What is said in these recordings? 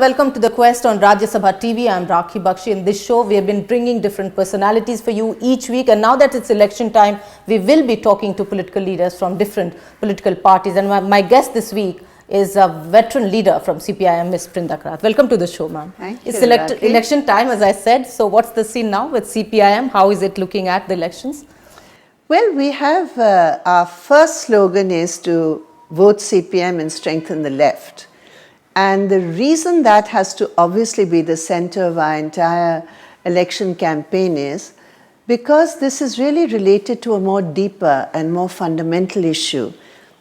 welcome to The Quest on Rajya Sabha TV. I'm Rakhee, Bakshee. In this show, we have been bringing different personalities for you each week. And now that it's election time, we will be talking to political leaders from different political parties. And my guest this week is a veteran leader from CPIM, Ms. Brinda Karat. Welcome to the show, ma'am. Thank it's you, election time, as I said. So what's the scene now with CPIM? How is it looking at the elections? Well, we have our first slogan is to vote CPM and strengthen the left. And the reason that has to obviously be the center of our entire election campaign is because this is really related to a more deeper and more fundamental issue.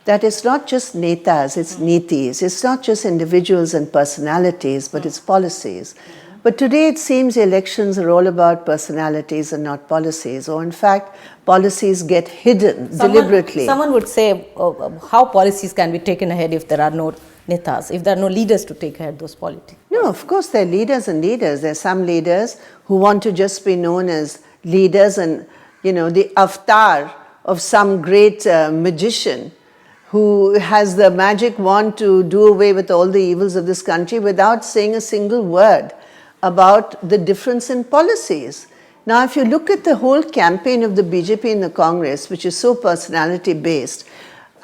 That it's not just netas, it's nitis. It's not just individuals and personalities, but it's policies. But today it seems elections are all about personalities and not policies. Or in fact, policies get hidden deliberately. Someone would say how policies can be taken ahead if there are no netas, if there are no leaders to take ahead those politics. No, of course there are leaders and leaders. There are some leaders who want to just be known as leaders and, you know, the avatar of some great magician who has the magic wand to do away with all the evils of this country without saying a single word about the difference in policies. Now, if you look at the whole campaign of the BJP in the Congress, which is so personality based,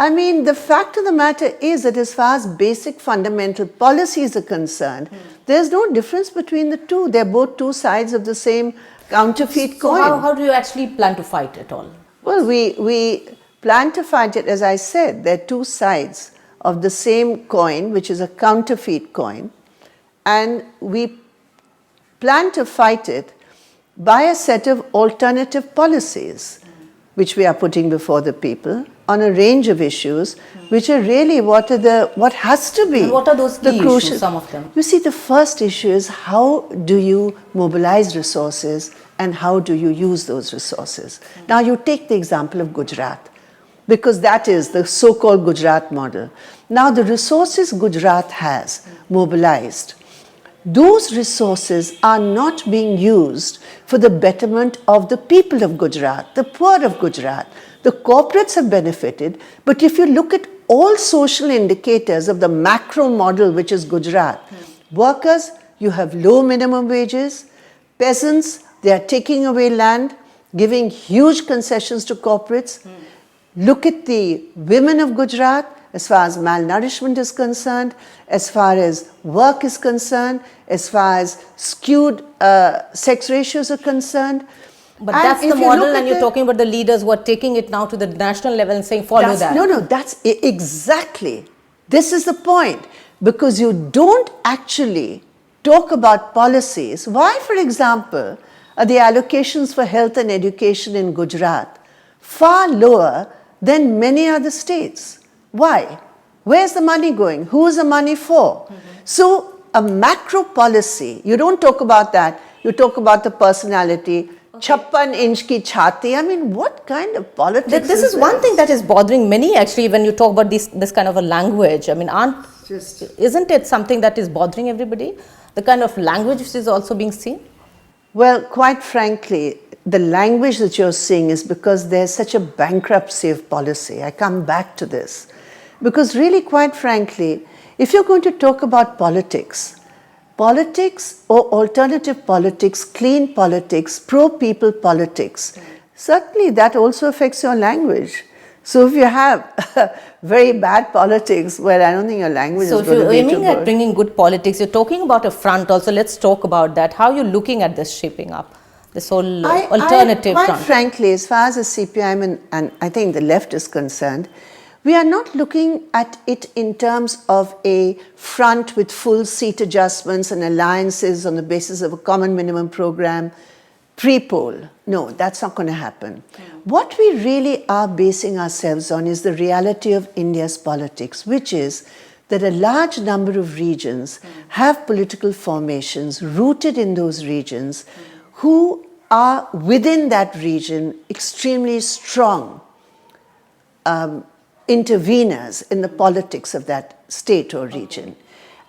I mean, the fact of the matter is that as far as basic fundamental policies are concerned, there's no difference between the two. They're both two sides of the same counterfeit coin. So how do you actually plan to fight it all? Well, we plan to fight it, as I said, there are two sides of the same coin, which is a counterfeit coin. And we plan to fight it by a set of alternative policies, which we are putting before the people on a range of issues, which are really what has to be. And what are those key issues, some of them? You see, the first issue is how do you mobilize resources and how do you use those resources? Now you take the example of Gujarat, because that is the so-called Gujarat model. Now the resources Gujarat has mobilized, those resources are not being used for the betterment of the people of Gujarat, the poor of Gujarat. The corporates have benefited, but if you look at all social indicators of the macro model, which is Gujarat, workers, you have low minimum wages, peasants, they are taking away land, giving huge concessions to corporates. Look at the women of Gujarat, as far as malnourishment is concerned, as far as work is concerned, as far as skewed sex ratios are concerned. But that's the model, and you're talking about the leaders who are taking it now to the national level and saying, follow that. No, that's exactly. This is the point. Because you don't actually talk about policies. Why, for example, are the allocations for health and education in Gujarat far lower than many other states? Why? Where's the money going? Who is the money for? So a macro policy, you don't talk about that. You talk about the personality. 56 inch ki chhati. I mean, what kind of politics This is one thing that is bothering many, actually, when you talk about this kind of a language. I mean, isn't it something that is bothering everybody? The kind of language which is also being seen? Well, quite frankly, the language that you're seeing is because there's such a bankruptcy of policy. I come back to this. Because really, quite frankly, if you're going to talk about politics or alternative politics, clean politics, pro-people politics, certainly that also affects your language. So if you have very bad politics, well, I don't think your language is going to be too good. So if you're aiming at bringing good politics, you're talking about a front also. Let's talk about that. How are you looking at this shaping up? This whole alternative front. Quite frankly, as far as the CPIM and I think the left is concerned, we are not looking at it in terms of a front with full seat adjustments and alliances on the basis of a common minimum program pre-poll. No, that's not going to happen. What we really are basing ourselves on is the reality of India's politics, which is that a large number of regions have political formations rooted in those regions who are within that region extremely strong interveners in the politics of that state or region.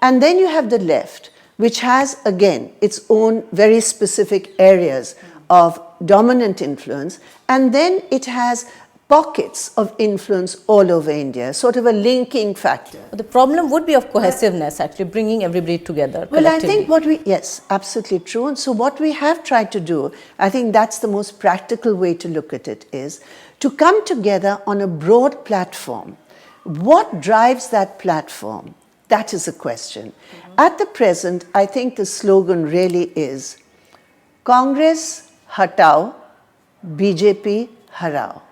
And then you have the left, which has, again, its own very specific areas of dominant influence. And then it has pockets of influence all over India, sort of a linking factor. But the problem would be of cohesiveness, actually, bringing everybody together. Well, I think yes, absolutely true. And so what we have tried to do, I think that's the most practical way to look at it, is to come together on a broad platform. What drives that platform? That is a question. At the present, I think the slogan really is, Congress hatao, BJP harao.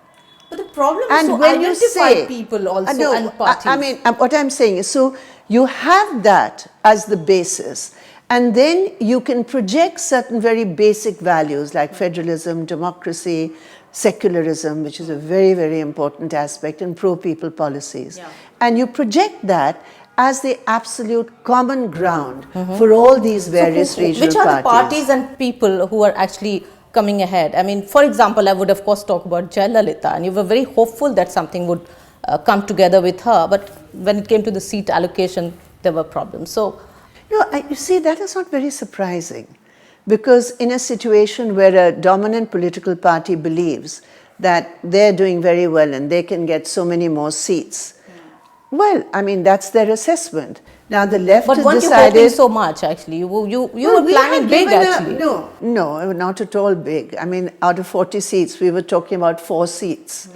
But the problem is to identify people also and parties. I mean, what I'm saying is, so you have that as the basis, and then you can project certain very basic values like federalism, democracy, secularism, which is a very, very important aspect, and pro-people policies. Yeah. And you project that as the absolute common ground for all these various regional parties. Which are the parties and people who are actually coming ahead? I mean, for example, I would of course talk about Jayalalitha, and you were very hopeful that something would come together with her, but when it came to the seat allocation, there were problems. So, you see, that is not very surprising, because in a situation where a dominant political party believes that they're doing very well and they can get so many more seats, well, I mean, that's their assessment. Now the left but has weren't you decided... hoping so much, actually? You were planning big, actually. No, not at all big. I mean, out of 40 seats, we were talking about 4 seats.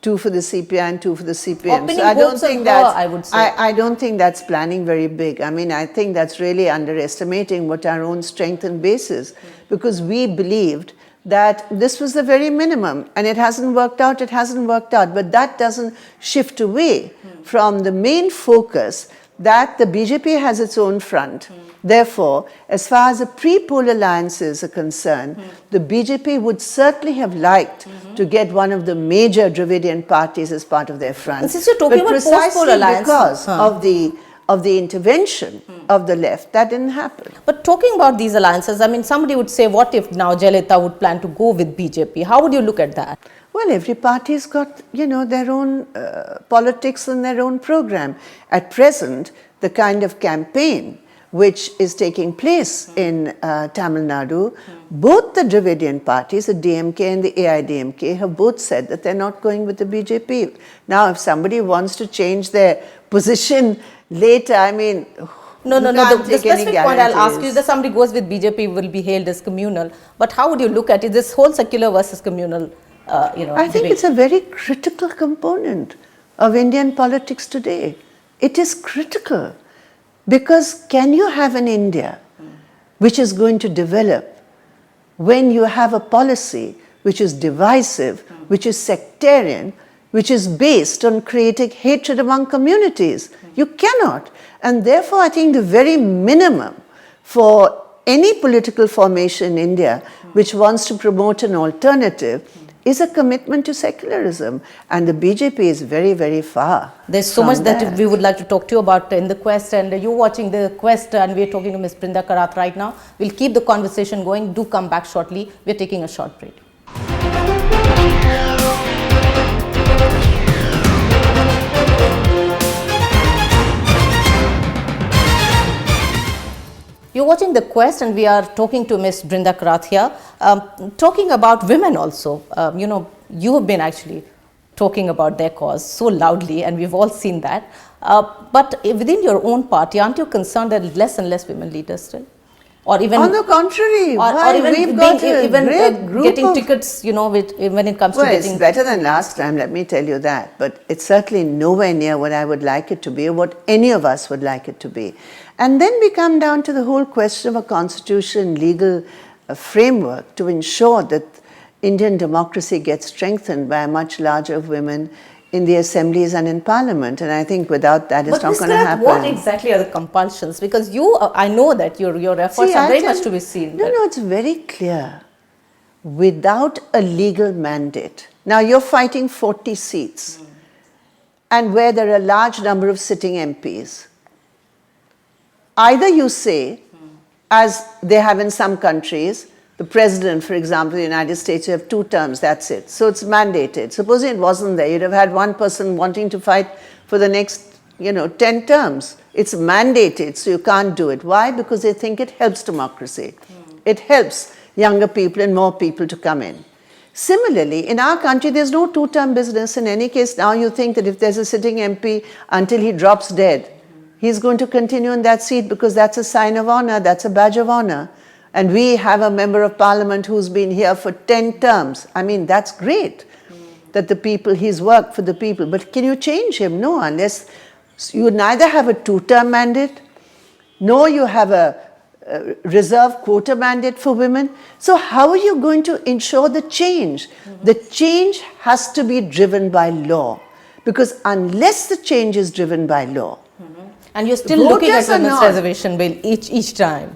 2 for the CPI and 2 for the CPM. So I don't think that's planning very big. I mean, I think that's really underestimating what our own strength and base is, because we believed that this was the very minimum, and it hasn't worked out, but that doesn't shift away from the main focus that the BJP has its own front. Therefore, as far as the pre-poll alliances are concerned, the BJP would certainly have liked to get one of the major Dravidian parties as part of their front. And since you're talking about post-poll alliance, because of the intervention of the left, that didn't happen. But talking about these alliances, I mean, somebody would say, what if now Jayalalitha would plan to go with BJP? How would you look at that? Well, every party's got, their own politics and their own program. At present, the kind of campaign which is taking place in Tamil Nadu, both the Dravidian parties, the DMK and the AIDMK, have both said that they're not going with the BJP. Now, if somebody wants to change their position later, I mean... No. The specific point I'll ask you is that somebody goes with BJP will be hailed as communal. But how would you look at it, this whole secular versus communal, I think it's a very critical component of Indian politics today. It is critical. Because can you have an India which is going to develop when you have a policy which is divisive, which is sectarian, which is based on creating hatred among communities? You cannot. And therefore, I think the very minimum for any political formation in India which wants to promote an alternative is a commitment to secularism. And the BJP is very, very far. There's so much that we would like to talk to you about in the Quest, and you're watching the Quest, and we're talking to Ms. Brinda Karat right now. We'll keep the conversation going. Do come back shortly. We're taking a short break. You're watching The Quest, and we are talking to Ms. Brinda Karat here, talking about women also. You have been actually talking about their cause so loudly, and we've all seen that. But within your own party, aren't you concerned that less and less women leaders still? Or even on the contrary, or even getting tickets, when it comes to getting... It's better than last time, let me tell you that. But it's certainly nowhere near what I would like it to be, or what any of us would like it to be. And then we come down to the whole question of a constitution, legal framework to ensure that Indian democracy gets strengthened by a much larger women in the assemblies and in parliament. And I think without that, it's not going to happen. What exactly are the compulsions? Because I know that your efforts are very much to be seen. No, it's very clear. Without a legal mandate. Now, you're fighting 40 seats. And where there are a large number of sitting MPs. Either you say, as they have in some countries, the president, for example, in the United States, you have 2 terms, that's it. So it's mandated. Supposing it wasn't there, you'd have had one person wanting to fight for the next, 10 terms. It's mandated, so you can't do it. Why? Because they think it helps democracy. It helps younger people and more people to come in. Similarly, in our country, there's no two-term business. In any case, now you think that if there's a sitting MP until he drops dead, he's going to continue in that seat because that's a sign of honor, that's a badge of honor. And we have a member of parliament who's been here for 10 terms. I mean, that's great that the people, he's worked for the people. But can you change him? No, unless you neither have a two-term mandate, nor you have a reserve quota mandate for women. So how are you going to ensure the change? The change has to be driven by law, because unless the change is driven by law, and you're still looking at Women's Reservation Bill each time.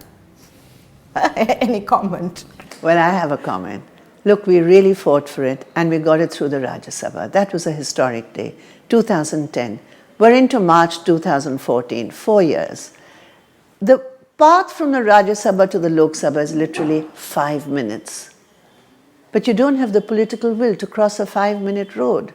Any comment? Well, I have a comment. Look, we really fought for it and we got it through the Rajya Sabha. That was a historic day, 2010. We're into March 2014, 4 years. The path from the Rajya Sabha to the Lok Sabha is literally 5 minutes. But you don't have the political will to cross a 5-minute road.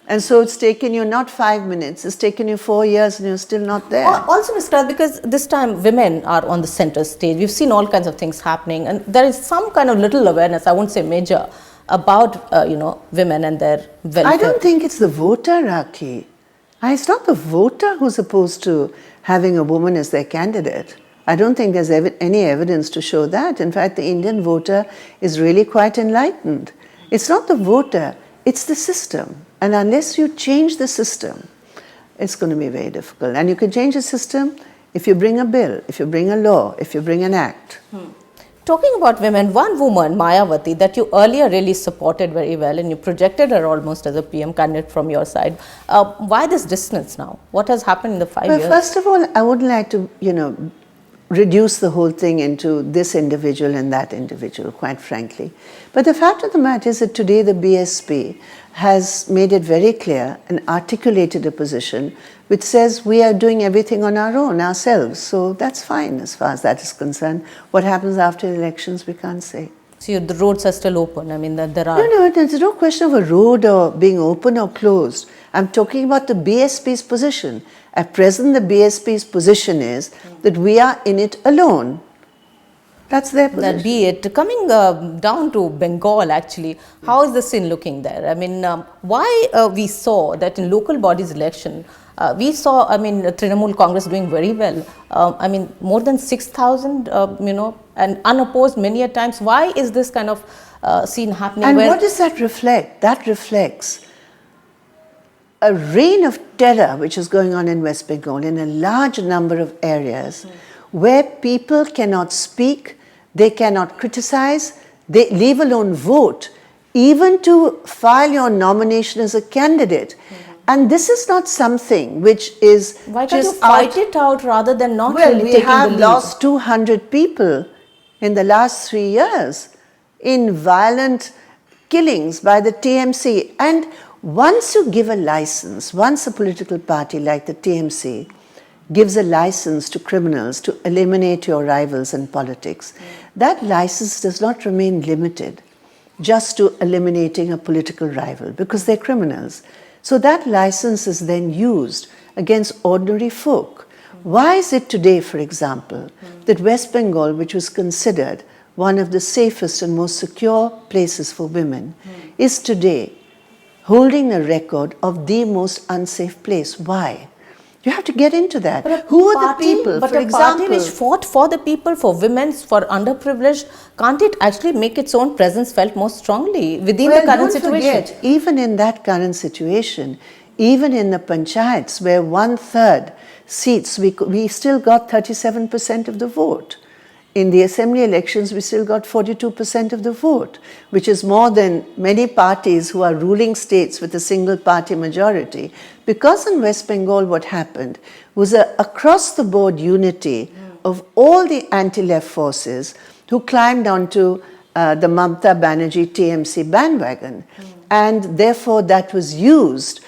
And so it's taken you not 5 minutes, it's taken you 4 years and you're still not there. Also, Ms. Karat, because this time women are on the center stage, we've seen all kinds of things happening, and there is some kind of little awareness, I won't say major, about women and their welfare. I don't think it's the voter, Rakhee. It's not the voter who's opposed to having a woman as their candidate. I don't think there's any evidence to show that. In fact, the Indian voter is really quite enlightened. It's not the voter, it's the system. And unless you change the system, it's going to be very difficult. And you can change the system if you bring a bill, if you bring a law, if you bring an act. Talking about women, one woman, Mayawati, that you earlier really supported very well and you projected her almost as a PM candidate from your side. Why this distance now? What has happened in the 5 years? First of all, I wouldn't like to, reduce the whole thing into this individual and that individual, quite frankly. But the fact of the matter is that today the BSP has made it very clear and articulated a position which says we are doing everything on our own, ourselves. So that's fine as far as that is concerned. What happens after elections, we can't say. So the roads are still open? I mean, that there are... No, there's no question of a road or being open or closed. I'm talking about the BSP's position. At present, the BSP's position is that we are in it alone. That's their position. That be it. Coming down to Bengal, actually, how is the scene looking there? I mean, why we saw that in local bodies election, we saw, Trinamool Congress doing very well. More than 6,000, and unopposed many a times. Why is this kind of scene happening? And what does that reflect? That reflects a reign of terror which is going on in West Bengal in a large number of areas where people cannot speak, they cannot criticize, they leave alone vote, even to file your nomination as a candidate. And this is not something which is Why can't you fight it out rather than not really taking the lead? We have lost 200 people in the last 3 years in violent killings by the TMC. And once you give a license, once a political party like the TMC gives a license to criminals to eliminate your rivals in politics, that license does not remain limited just to eliminating a political rival because they're criminals. So that license is then used against ordinary folk. Why is it today, for example, that West Bengal, which was considered one of the safest and most secure places for women, is today holding a record of the most unsafe place? Why? You have to get into that. Who are the people? But a party which fought for the people, for women, for underprivileged, can't it actually make its own presence felt more strongly within the current situation? Forget, even in that current situation, even in the panchayats where 1/3 seats, we still got 37% of the vote. In the assembly elections, we still got 42% of the vote, which is more than many parties who are ruling states with a single party majority. Because in West Bengal, what happened was an across-the-board unity of all the anti-left forces who climbed onto the Mamata Banerjee TMC bandwagon. And therefore, that was used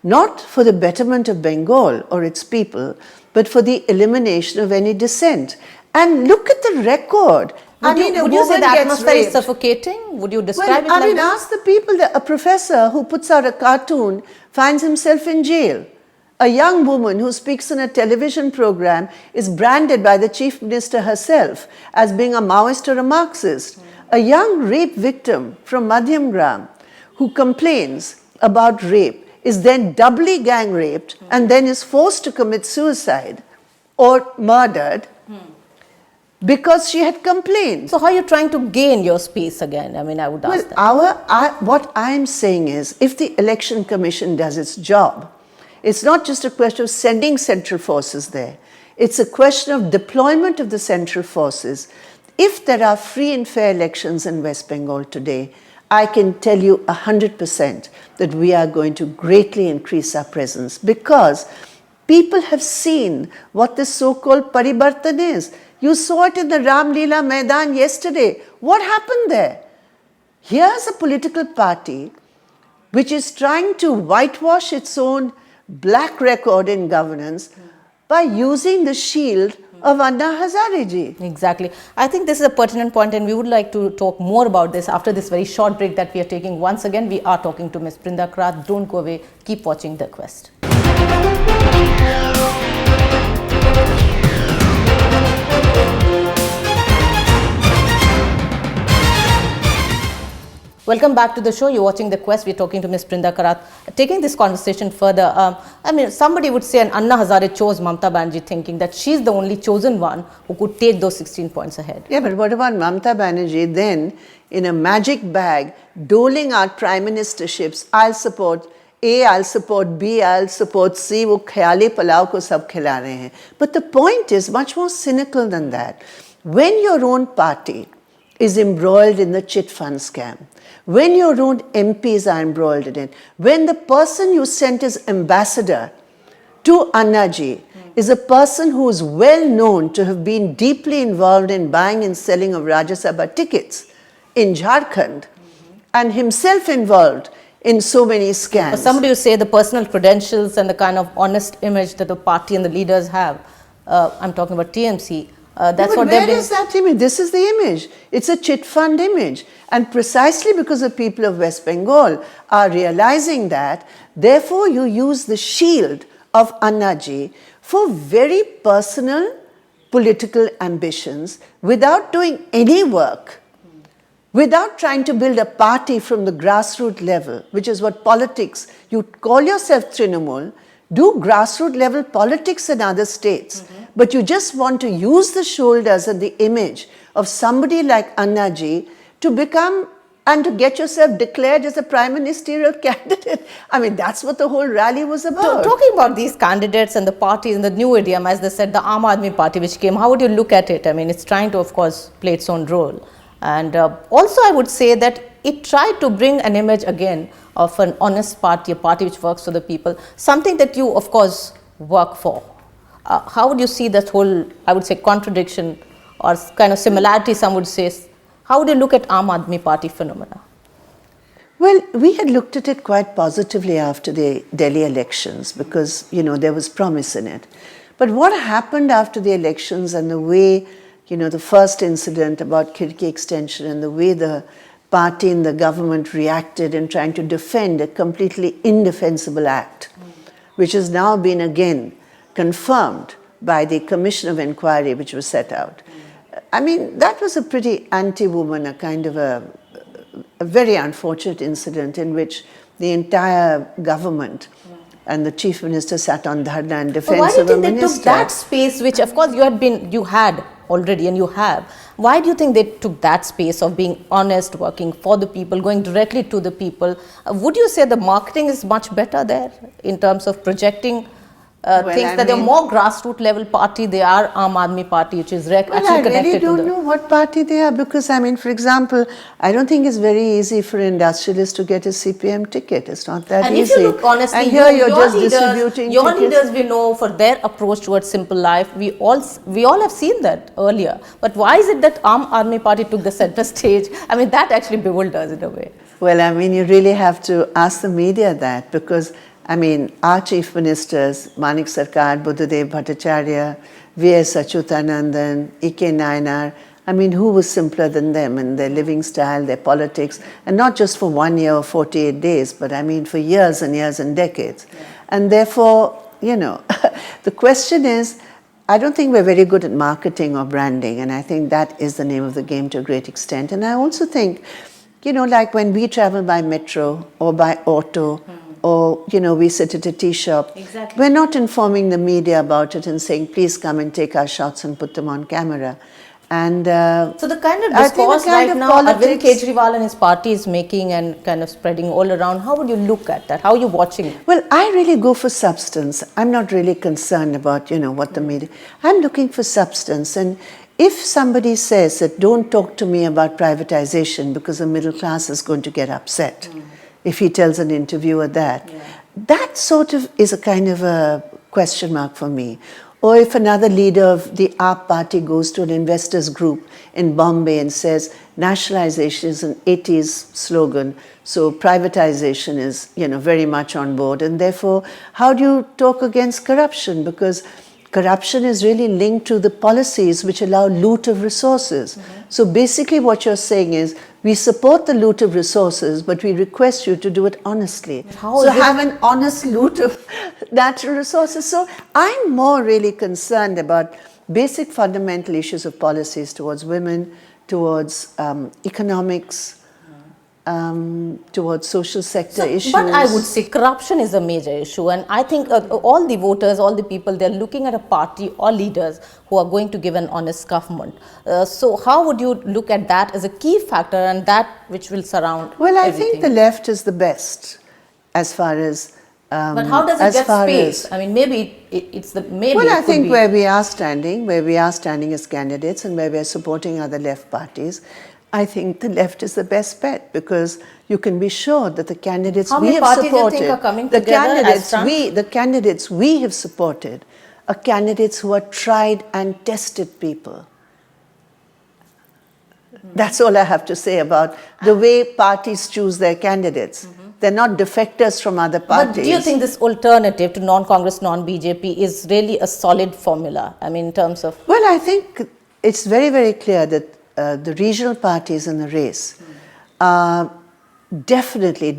not for the betterment of Bengal or its people, but for the elimination of any dissent. And look at the record. Would you say the atmosphere is suffocating? Would you describe it like that? Ask the people. A professor who puts out a cartoon finds himself in jail. A young woman who speaks in a television program is branded by the chief minister herself as being a Maoist or a Marxist. A young rape victim from Madhyamgram who complains about rape is then doubly gang raped and then is forced to commit suicide or murdered because she had complained. So how are you trying to gain your space again? I mean, I would ask that. What I'm saying is, if the Election Commission does its job, it's not just a question of sending central forces there. It's a question of deployment of the central forces. If there are free and fair elections in West Bengal today, I can tell you 100% that we are going to greatly increase our presence, because people have seen what this so-called paribartan is. You saw it in the Ram Leela Maidan yesterday. What happened there? Here's a political party which is trying to whitewash its own black record in governance by using the shield of Anna Hazare ji. Exactly. I think this is a pertinent point, and we would like to talk more about this after this very short break that we are taking. Once again, we are talking to Ms. Brinda Karat. Don't go away. Keep watching The Quest. Welcome back to the show. You're watching The Quest. We're talking to Ms. Brinda Karat. Taking this conversation further, I mean, somebody would say, and Anna Hazare chose Mamata Banerjee thinking that she's the only chosen one who could take those 16 points ahead. Yeah, but what about Mamata Banerjee then, in a magic bag, doling out prime ministerships? I'll support A, I'll support B, I'll support C, wo khayali palav ko sab khila rahe hain. But the point is much more cynical than that. When your own party is embroiled in the chit fund scam, when your own MPs are embroiled in it, when the person you sent as ambassador to Anna ji is a person who is well known to have been deeply involved in buying and selling of Rajya Sabha tickets in Jharkhand and himself involved in so many scams. For somebody who say the personal credentials and the kind of honest image that the party and the leaders have, I'm talking about TMC, that's what they've been... Where is that image? This is the image. It's a chit fund image. And precisely because the people of West Bengal are realizing that, therefore you use the shield of Anna ji for very personal political ambitions without doing any work, without trying to build a party from the grassroots level, which is what politics, you call yourself Trinamool, do grassroots level politics in other states, but you just want to use the shoulders and the image of somebody like Anna ji to become and to get yourself declared as a prime ministerial candidate. I mean, that's what the whole rally was about. Talking about these candidates and the parties and the new idiom, as they said, the Aadmi party which came, how would you look at it? I mean, it's trying to, of course, play its own role. And also I would say that it tried to bring an image again of an honest party, a party which works for the people, something that you, of course, work for. How would you see that whole, I would say, contradiction or kind of similarity, some would say? How would you look at Aadmi party phenomena? Well, we had looked at it quite positively after the Delhi elections because, you know, there was promise in it. But what happened after the elections and the way, you know, the first incident about Khirki extension and the way the party and the government reacted in trying to defend a completely indefensible act, which has now been again confirmed by the Commission of Inquiry which was set out. I mean, that was a pretty anti-woman, a kind of a very unfortunate incident in which the entire government and the chief minister sat on dharna in defense of a minister. Why do you think they took that space, which of course you had already and you have? Why do you think they took that space of being honest, working for the people, going directly to the people? Would you say the marketing is much better there in terms of projecting things that they're more grassroots level party, they are Aadmi party, which is actually connected to I really don't know what party they are because, I mean, for example, I don't think it's very easy for industrialists to get a CPM ticket. It's not that easy. And if you look honestly, and here you're just leaders, distributing your tickets. leaders we know for their approach towards simple life, we all have seen that earlier. But why is it that Aadmi party took the center stage? I mean, that actually bewilders in a way. Well, I mean, you really have to ask the media that because I mean, our chief ministers, Manik Sarkar, Buddhadev Bhattacharya, V.S. Achyutanandan, E.K. Nayanar, I mean, who was simpler than them in their living style, their politics, and not just for 1 year or 48 days, but I mean for years and years and decades. Yeah. And therefore, the question is, I don't think we're very good at marketing or branding, and I think that is the name of the game to a great extent. And I also think, like when we travel by metro or by auto, or, we sit at a tea shop, exactly. We're not informing the media about it and saying, please come and take our shots and put them on camera. And so the kind of discourse right now Arvind Kejriwal and his party is making and kind of spreading all around, how would you look at that? How are you watching it? Well, I really go for substance. I'm not really concerned about, what the media... I'm looking for substance. And if somebody says that don't talk to me about privatization because the middle class is going to get upset, if he tells an interviewer that, that sort of is a kind of a question mark for me. Or if another leader of the AAP party goes to an investors group in Bombay and says nationalization is an 80s slogan, so privatization is, very much on board. And therefore, how do you talk against corruption? Because corruption is really linked to the policies which allow loot of resources. So basically what you're saying is, we support the loot of resources, but we request you to do it honestly. So have an honest loot of natural resources. So I'm more really concerned about basic fundamental issues of policies towards women, towards economics, towards social sector issues. But I would say corruption is a major issue, and I think all the voters, all the people, they're looking at a party or leaders who are going to give an honest government. So how would you look at that as a key factor and that which will surround Well, I everything? think the left is the best as far as... but how does it get space? I mean, maybe it's the... Well, I think where we are standing as candidates and where we are supporting other left parties, I think the left is the best bet, because you can be sure that the candidates we have supported, do you think are coming together as front? the candidates we have supported are candidates who are tried and tested people. That's all I have to say about the way parties choose their candidates. They're not defectors from other parties. But do you think this alternative to non-Congress, non-BJP is really a solid formula? I mean, in terms of... Well, I think it's very, very clear that the regional parties in the race are definitely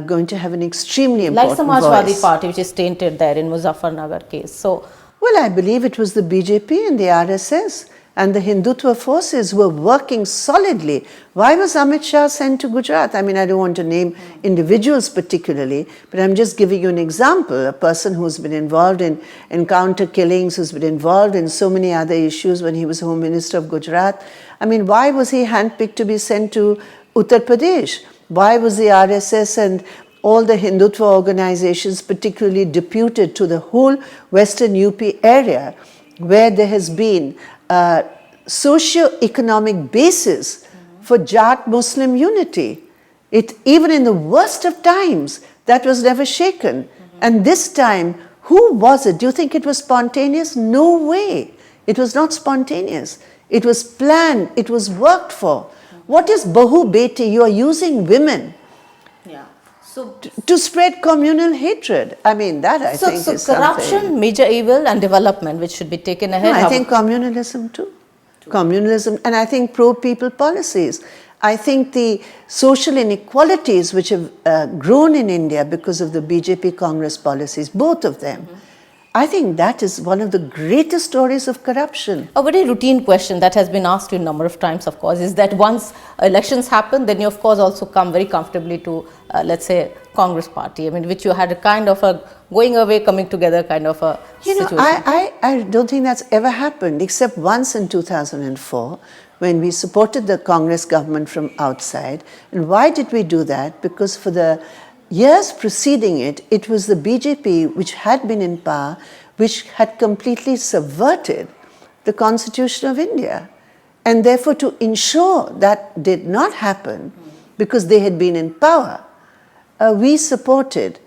going to have an extremely important voice. Like Samajwadi voice. Party, which is tainted there in Muzaffarnagar case. So, well, I believe it was the BJP and the RSS and the Hindutva forces were working solidly. Why was Amit Shah sent to Gujarat? I mean, I don't want to name individuals particularly, but I'm just giving you an example. A person who's been involved in encounter killings, who's been involved in so many other issues when he was Home Minister of Gujarat. I mean, why was he handpicked to be sent to Uttar Pradesh? Why was the RSS and all the Hindutva organizations particularly deputed to the whole Western UP area, where there has been socio-economic basis for Jat Muslim unity? Even in the worst of times, that was never shaken. And this time, who was it? Do you think it was spontaneous? No way. It was not spontaneous. It was planned. It was worked for. What is Bahu Beti? You are using women to spread communal hatred. I mean, that I think is corruption, something. Major evil, and development, which should be taken ahead. No, I think communalism too. Communalism, and I think pro-people policies. I think the social inequalities which have grown in India because of the BJP Congress policies, both of them, I think that is one of the greatest stories of corruption. A very routine question that has been asked you a number of times, of course, is that once elections happen, then you, of course, also come very comfortably to, let's say, Congress party. I mean, which you had a kind of a going away, coming together kind of a situation. I don't think that's ever happened, except once in 2004, when we supported the Congress government from outside. And why did we do that? Because for the years preceding it, it was the BJP which had been in power, which had completely subverted the Constitution of India. And therefore, to ensure that did not happen, because they had been in power, we supported,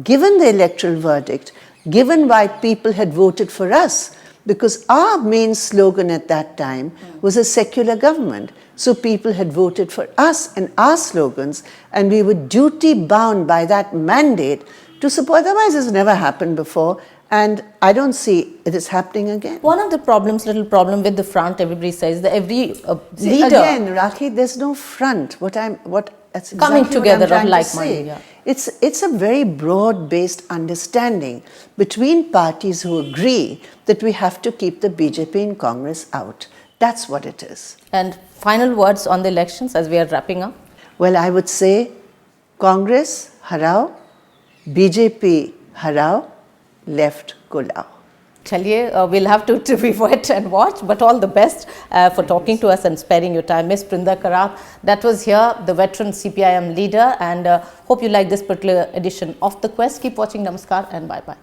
given the electoral verdict, given why people had voted for us, because our main slogan at that time was a secular government. So people had voted for us and our slogans, and we were duty-bound by that mandate to support. Otherwise, it's never happened before, and I don't see it is happening again. One of the problems, little problem with the front, everybody says that every leader... Again, Rakhee, there's no front. That's exactly coming together what I'm of trying to say. like-minded, It's a very broad-based understanding between parties who agree that we have to keep the BJP in Congress out. That's what it is. And final words on the elections as we are wrapping up? Well, I would say Congress harao, BJP harao, left ko lao. Chaliye, we'll have to be wait and watch, but all the best for talking to us and sparing your time. Miss Brinda Karat, that was here, the veteran CPIM leader, and hope you like this particular edition of The Quest. Keep watching. Namaskar and bye-bye.